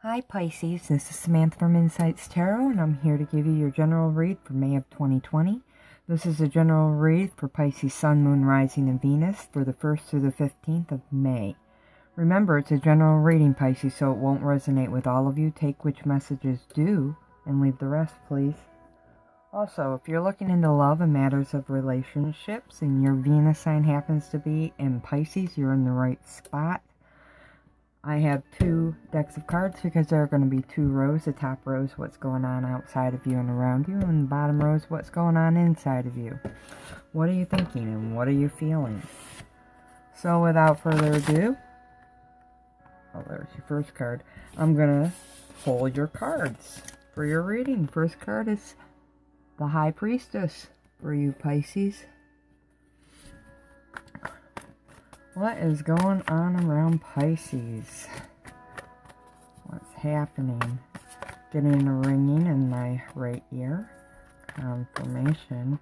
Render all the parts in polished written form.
Hi Pisces, this is Samantha from Insights Tarot, and I'm here to give you your general read for May of 2020. This is a general read for Pisces Sun, Moon, Rising, and Venus for the 1st through the 15th of May. Remember, it's a general reading, Pisces, so it won't resonate with all of you. Take which messages do, and leave the rest, please. Also, if you're looking into love and matters of relationships, and your Venus sign happens to be in Pisces, you're in the right spot. I have two decks of cards because there are going to be two rows. The top row is what's going on outside of you and around you, and the bottom row is what's going on inside of you. What are you thinking and what are you feeling? So without further ado, oh, there's your first card. I'm going to pull your cards for your reading. First card is the High Priestess for you, Pisces. What is going on around Pisces? What's happening? Getting a ringing in my right ear. Confirmation.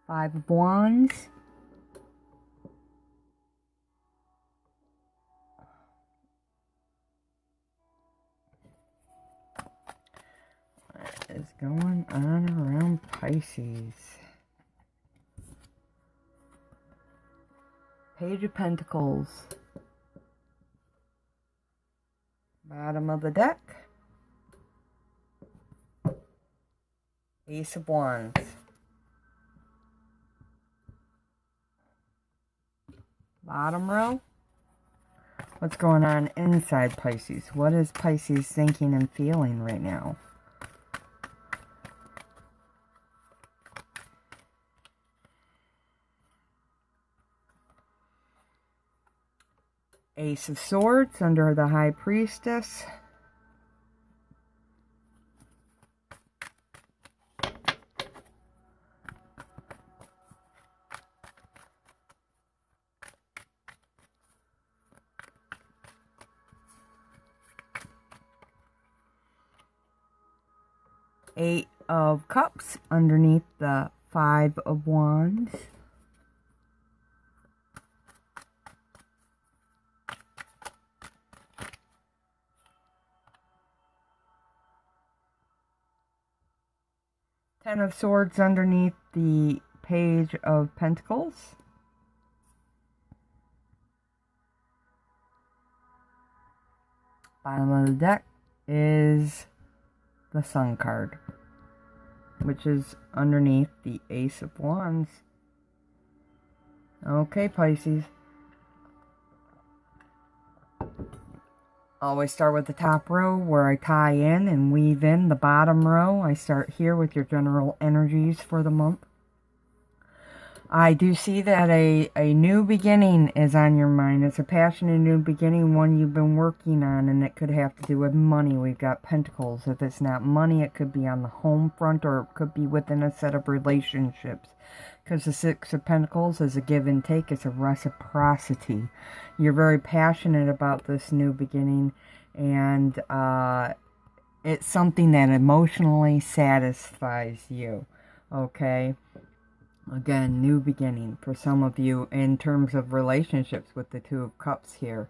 5 of Wands. What is going on around Pisces? Page of Pentacles. Bottom of the deck. Ace of Wands. Bottom row. What's going on inside Pisces? What is Pisces thinking and feeling right now? Ace of Swords under the High Priestess. Eight of Cups underneath the 5 of Wands. Ten of Swords underneath the Page of Pentacles. Bottom of the deck is the Sun card, which is underneath the Ace of Wands. Okay, Pisces. Always start with the top row where I tie in and weave in the bottom row. I start here with your general energies for the month. I do see that a new beginning is on your mind. It's a passionate new beginning, one you've been working on, and it could have to do with money. We've got Pentacles. If it's not money, it could be on the home front, or it could be within a set of relationships. Because the Six of Pentacles is a give and take. It's a reciprocity. You're very passionate about this new beginning, and it's something that emotionally satisfies you. Okay? Again, new beginning for some of you in terms of relationships with the Two of Cups here.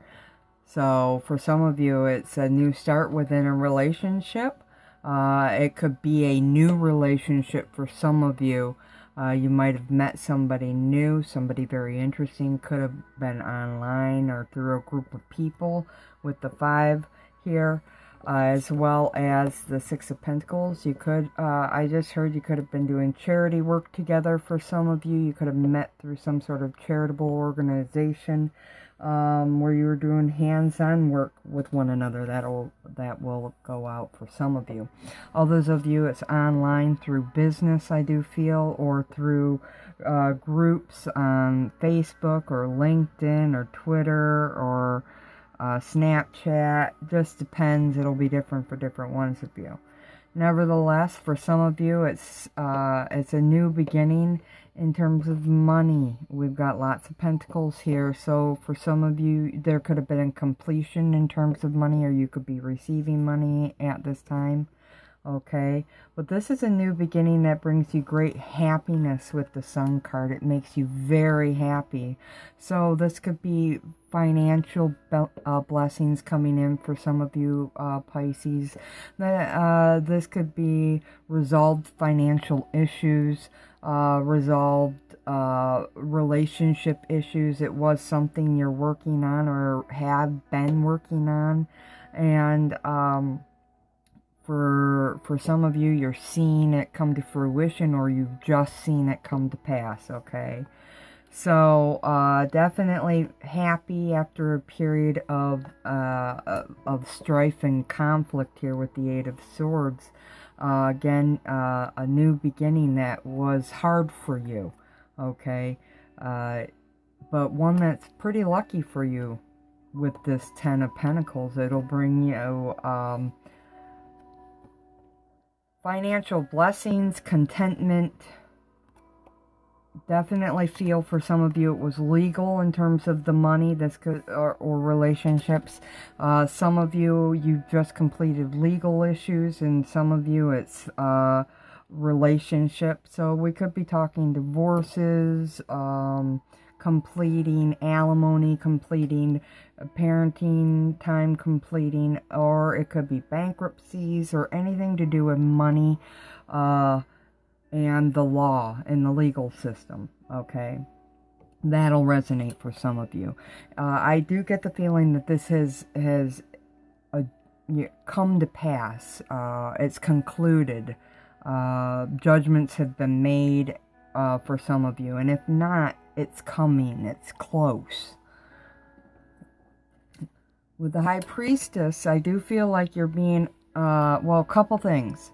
So for some of you, it's a new start within a relationship. It could be a new relationship for some of you. You might have met somebody new, somebody very interesting. Could have been online or through a group of people with the 5 here. As well as the Six of Pentacles. You could, I just heard you could have been doing charity work together for some of you. You could have met through some sort of charitable organization where you were doing hands-on work with one another. That will go out for some of you. Others of you, it's online through business, I do feel, or through groups on Facebook or LinkedIn or Twitter or Snapchat. Just depends. It'll be different for different ones of you. Nevertheless, for some of you, it's a new beginning in terms of money. We've got lots of pentacles here. So for some of you, there could have been a completion in terms of money, or you could be receiving money at this time. okay? But this is a new beginning that brings you great happiness with the Sun card. It makes you very happy. So this could be financial blessings coming in for some of you Pisces. This could be resolved financial issues, resolved relationship issues. It was something you're working on or have been working on, and for some of you, you're seeing it come to fruition, or you've just seen it come to pass, okay? So definitely happy after a period of strife and conflict here with the Eight of Swords. Again, a new beginning that was hard for you, okay? But one that's pretty lucky for you with this Ten of Pentacles. It'll bring you financial blessings, contentment. Definitely feel for some of you it was legal in terms of the money, this could, or relationships. Some of you, you've just completed legal issues, and some of you it's relationship. So we could be talking divorces, completing alimony, completing parenting time, completing, or it could be bankruptcies or anything to do with money, and the law and the legal system, okay? That'll resonate for some of you. I do get the feeling that this has come to pass. It's concluded. Judgments have been made for some of you. And if not, it's coming. It's close. With the High Priestess, I do feel like you're being, well, a couple things.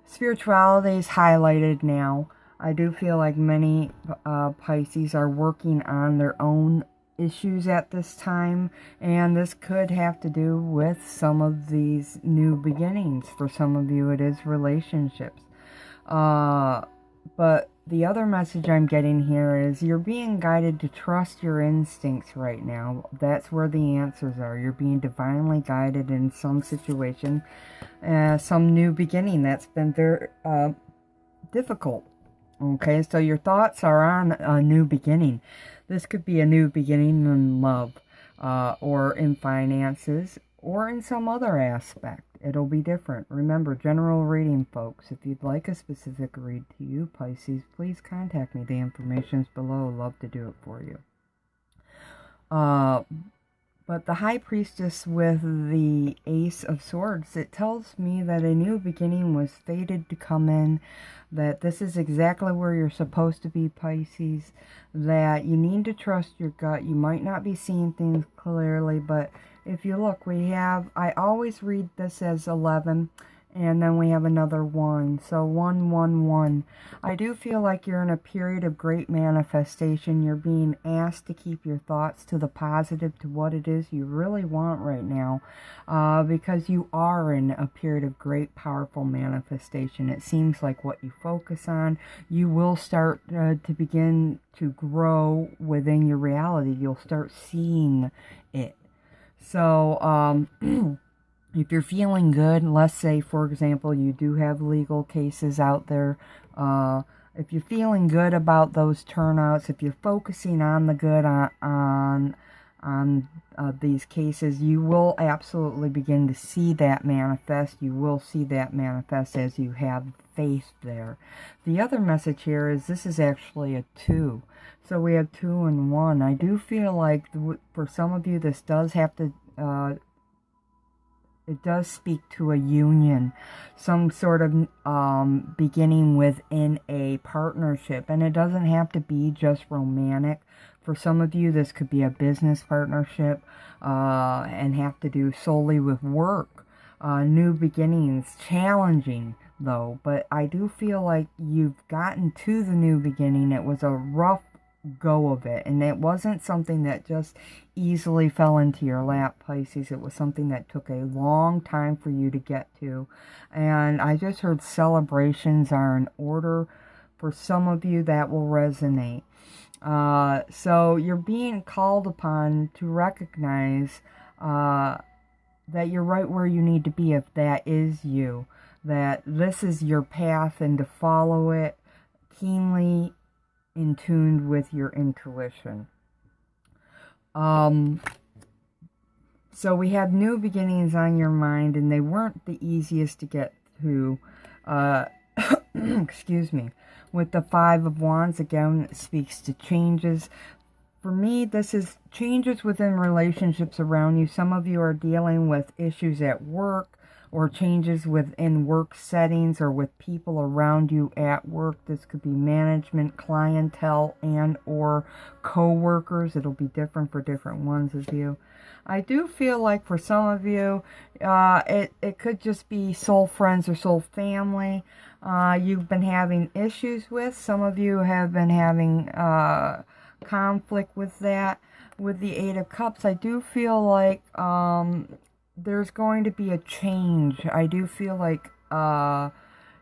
Spirituality is highlighted now. I do feel like many Pisces are working on their own issues at this time, and this could have to do with some of these new beginnings. For some of you, it is relationships. But the other message I'm getting here is you're being guided to trust your instincts right now. That's where the answers are. You're being divinely guided in some situation, some new beginning that's been very difficult. Okay, so your thoughts are on a new beginning. This could be a new beginning in love, or in finances, or in some other aspect. It'll be different. Remember, general reading, folks. If you'd like a specific read to you, Pisces, please contact me. The information's below. Love to do it for you. But the High Priestess with the Ace of Swords, it tells me that a new beginning was fated to come in, that this is exactly where you're supposed to be, Pisces, that you need to trust your gut. You might not be seeing things clearly, but if you look, we have, I always read this as 11, and then we have another 1, so 1, 1, 1. I do feel like you're in a period of great manifestation. You're being asked to keep your thoughts to the positive, to what it is you really want right now, because you are in a period of great, powerful manifestation. It seems like what you focus on, you will start to begin to grow within your reality. You'll start seeing it. So, if you're feeling good, let's say, for example, you do have legal cases out there, if you're feeling good about those turnouts, if you're focusing on the good on these cases, you will absolutely begin to see that manifest. You will see that manifest as you have faith there. The other message here is this is actually a 2. So we have 2 and 1. I do feel like for some of you, this does have to, it does speak to a union, some sort of beginning within a partnership. And it doesn't have to be just romantic. For some of you, this could be a business partnership and have to do solely with work. New beginnings, challenging though. But I do feel like you've gotten to the new beginning. It was a rough go of it, and it wasn't something that just easily fell into your lap, Pisces. It was something that took a long time for you to get to, and I just heard celebrations are in order. For some of you, that will resonate. So you're being called upon to recognize that you're right where you need to be, if that is you. that this is your path and to follow it keenly in tune with your intuition. So we have new beginnings on your mind, and they weren't the easiest to get to. Excuse me. With the Five of Wands, again, it speaks to changes. For me, this is changes within relationships around you. Some of you are dealing with issues at work, or changes within work settings, or with people around you at work. This could be management, clientele, and or co-workers. It'll be different for different ones of you. I do feel like for some of you, it could just be soul friends or soul family you've been having issues with. Some of you have been having conflict with that. With the Eight of Cups, I do feel like there's going to be a change. I do feel like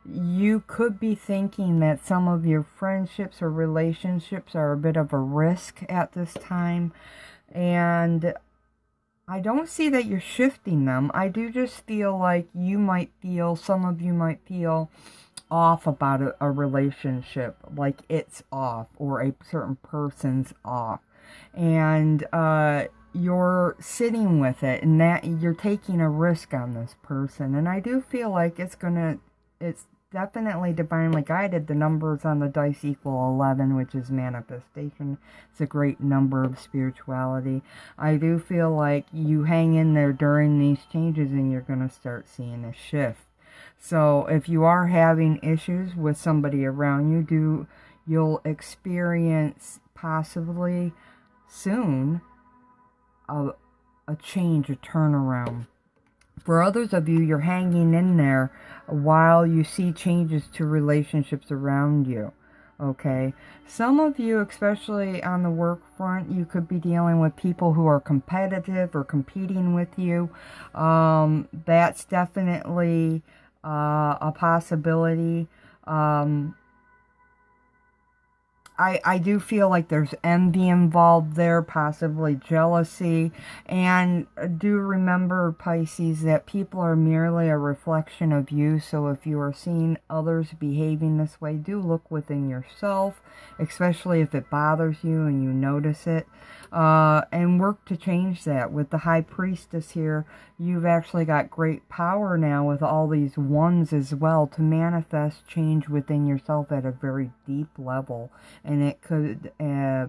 you could be thinking that some of your friendships or relationships are a bit of a risk at this time. And I don't see that you're shifting them. I do just feel like some of you might feel off about a relationship, like it's off, or a certain person's off. And you're sitting with it, and that you're taking a risk on this person. And I do feel like it's definitely divinely guided. The numbers on the dice equal 11, which is manifestation. It's a great number of spirituality. I do feel like you hang in there during these changes, and you're going to start seeing a shift. So if you are having issues with somebody around you, you'll experience possibly soon a change, a turnaround. For others of you, you're hanging in there while you see changes to relationships around you. Okay, some of you, especially on the work front, you could be dealing with people who are competitive or competing with you. That's definitely a possibility. I do feel like there's envy involved there, possibly jealousy. And do remember, Pisces, that people are merely a reflection of you. So if you are seeing others behaving this way, do look within yourself, especially if it bothers you and you notice it. And work to change that. With the High Priestess here, you've actually got great power now with all these ones as well to manifest change within yourself at a very deep level. And it could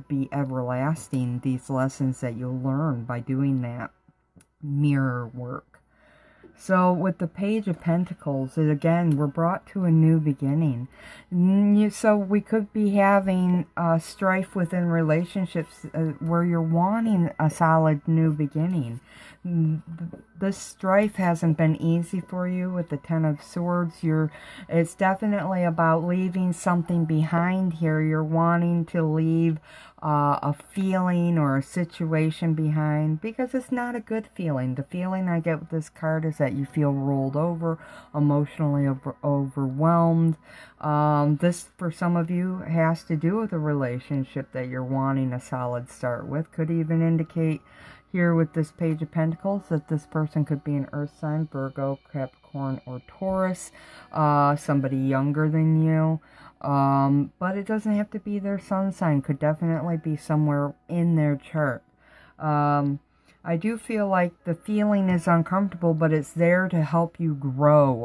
be everlasting, these lessons that you'll learn by doing that mirror work. So with the Page of Pentacles, again, we're brought to a new beginning. So we could be having strife within relationships where you're wanting a solid new beginning. This strife hasn't been easy for you with the Ten of Swords. It's definitely about leaving something behind here. You're wanting to leave a feeling or a situation behind, because it's not a good feeling. The feeling I get with this card is that you feel rolled over, emotionally overwhelmed. This, for some of you, has to do with a relationship that you're wanting a solid start with. Could even indicate here with this Page of Pentacles that this person could be an Earth sign, Virgo, Capricorn, or Taurus, somebody younger than you. But it doesn't have to be their sun sign. Could definitely be somewhere in their chart. I do feel like the feeling is uncomfortable, but it's there to help you grow.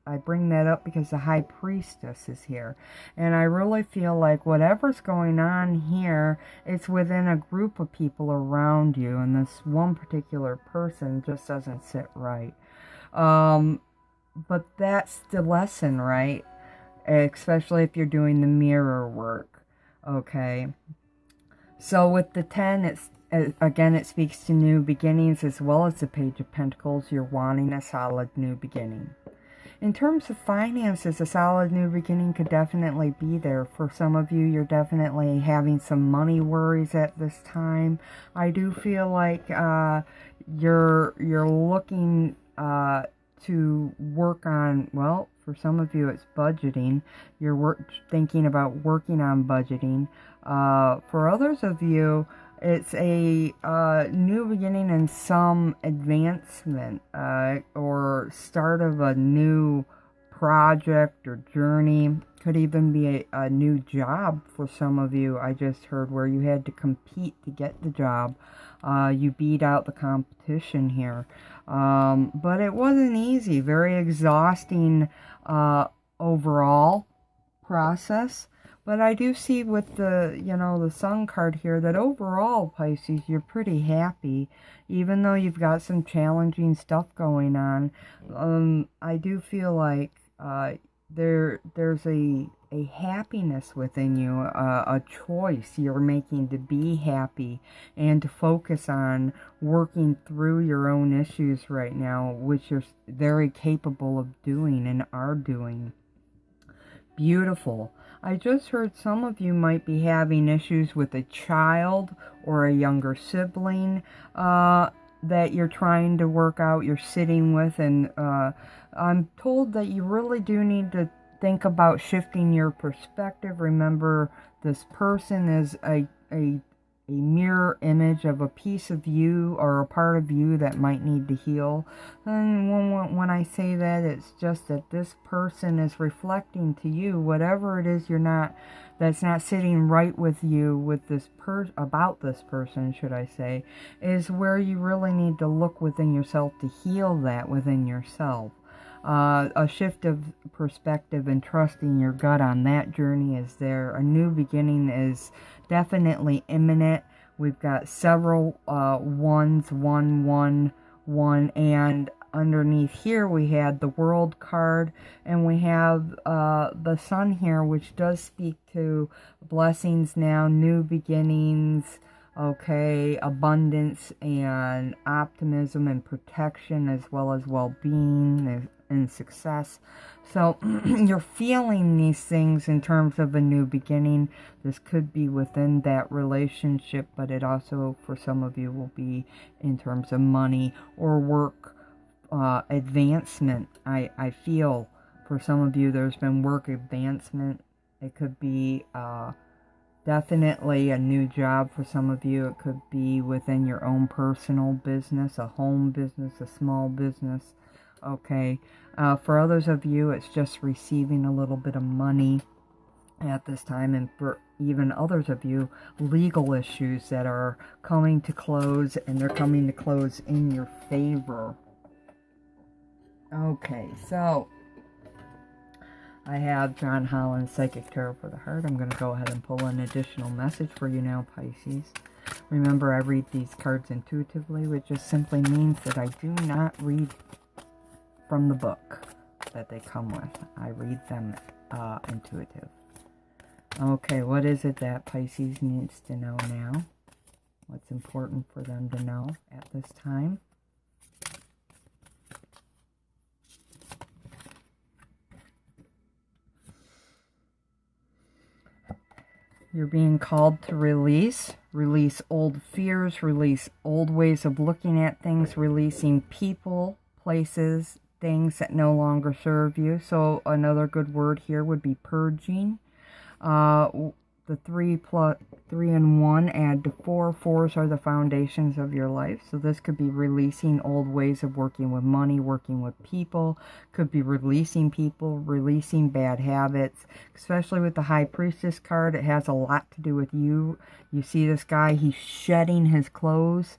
I bring that up because the High Priestess is here. And I really feel like whatever's going on here, it's within a group of people around you. And this one particular person just doesn't sit right. But that's the lesson, right? Especially if you're doing the mirror work. Okay. So with the 10, again, it speaks to new beginnings, as well as the Page of Pentacles. You're wanting a solid new beginning. In terms of finances, a solid new beginning could definitely be there. For some of you, you're definitely having some money worries at this time. I do feel like you're looking to work on, well, for some of you, it's budgeting. You're thinking about working on budgeting. For others of you, It's a new beginning and some advancement or start of a new project or journey. Could even be a new job for some of you. I just heard where you had to compete to get the job. You beat out the competition here. But it wasn't easy. Very exhausting overall process. But I do see with the, the Sun card here that overall, Pisces, you're pretty happy. Even though you've got some challenging stuff going on, I do feel like there's a happiness within you, a choice you're making to be happy and to focus on working through your own issues right now, which you're very capable of doing and are doing. Beautiful. I just heard some of you might be having issues with a child or a younger sibling that you're trying to work out, you're sitting with, and I'm told that you really do need to think about shifting your perspective. Remember, this person is a mirror image of a piece of you or a part of you that might need to heal. And when I say that, it's just that this person is reflecting to you whatever it is that's not sitting right with you with this about this person, should I say, is where you really need to look within yourself to heal that within yourself. A shift of perspective and trusting your gut on that journey is there. A new beginning is definitely imminent. We've got several ones, 1, 1, 1, and underneath here we had the World card, and we have the Sun here, which does speak to blessings now, new beginnings, okay, abundance and optimism and protection, as well as well-being and success. So you're feeling these things in terms of a new beginning. This could be within that relationship, but it also, for some of you, will be in terms of money or work advancement. I feel for some of you there's been work advancement. It could be definitely a new job for some of you. It could be within your own personal business, a home business, a small business. Okay, for others of you, it's just receiving a little bit of money at this time, and for even others of you, legal issues that are coming to close, and they're coming to close in your favor. Okay, so I have John Holland Psychic Tarot for the Heart. I'm going to go ahead and pull an additional message for you now, Pisces. Remember, I read these cards intuitively, which just simply means that I do not read from the book that they come with. I read them intuitive. Okay, what is it that Pisces needs to know now? What's important for them to know at this time? You're being called to release old fears, release old ways of looking at things, releasing people, places, things that no longer serve you. So another good word here would be purging. The 3 and 1 add to 4. 4s are the foundations of your life. So this could be releasing old ways of working with money, working with people. Could be releasing people, releasing bad habits. Especially with the High Priestess card, it has a lot to do with you. You see this guy, he's shedding his clothes.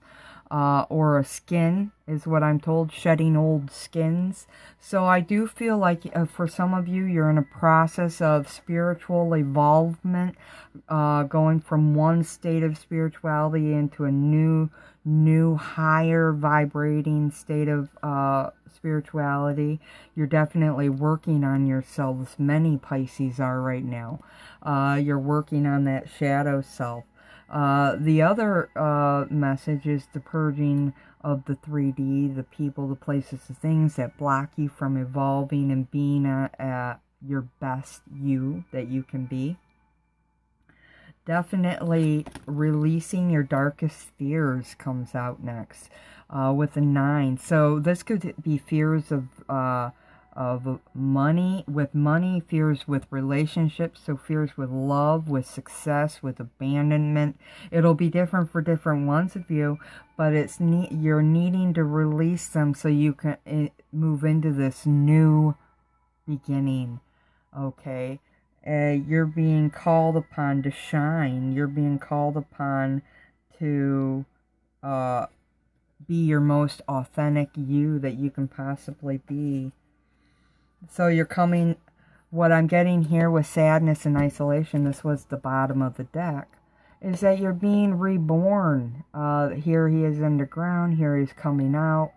Or a skin is what I'm told, shedding old skins. So I do feel like for some of you, you're in a process of spiritual evolvement, going from one state of spirituality into a new higher vibrating state of spirituality. You're definitely working on yourselves. Many Pisces are right now. You're working on that shadow self. The other message is the purging of the 3D, the people, the places, the things that block you from evolving and being at your best you that you can be. Definitely releasing your darkest fears comes out next with a 9. So this could be fears of of money, fears with relationships, so fears with love, with success, with abandonment. It'll be different for different ones of you, but you're needing to release them so you can move into this new beginning, okay? You're being called upon to shine. You're being called upon to be your most authentic you that you can possibly be. So you're coming, what I'm getting here with sadness and isolation, this was the bottom of the deck, is that you're being reborn. Here he is underground, here he's coming out.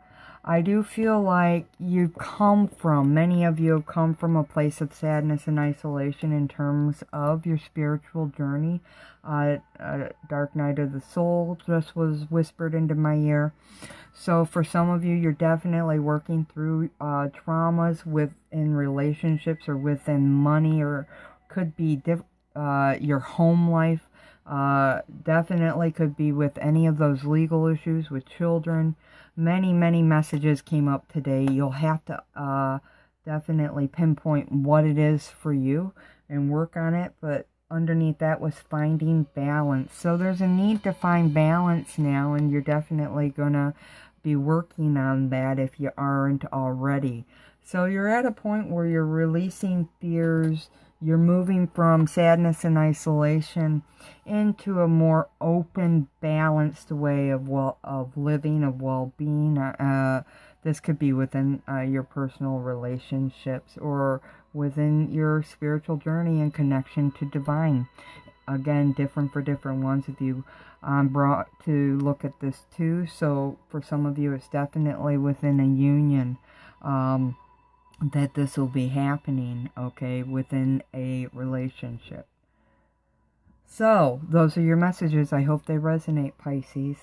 I do feel like many of you have come from a place of sadness and isolation in terms of your spiritual journey. Dark night of the soul just was whispered into my ear. So for some of you, you're definitely working through traumas within relationships or within money, or could be your home life. Definitely could be with any of those legal issues with children. Many messages came up today. You'll have to definitely pinpoint what it is for you and work on it, but underneath that was finding balance. So there's a need to find balance now, and you're definitely gonna be working on that if you aren't already. So you're at a point where you're releasing fears. You're moving from sadness and isolation into a more open, balanced way of living, of well-being. This could be within your personal relationships or within your spiritual journey and connection to divine. Again, different for different ones of you. I'm brought to look at this too. So for some of you, it's definitely within a union. That this will be happening, okay, within a relationship. So, those are your messages. I hope they resonate, Pisces.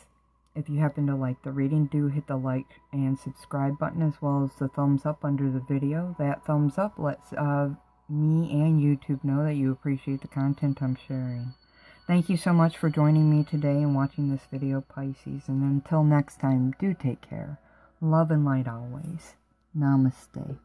If you happen to like the reading, do hit the like and subscribe button, as well as the thumbs up under the video. That thumbs up lets me and YouTube know that you appreciate the content I'm sharing. Thank you so much for joining me today and watching this video, Pisces. And until next time, do take care. Love and light always. Namaste.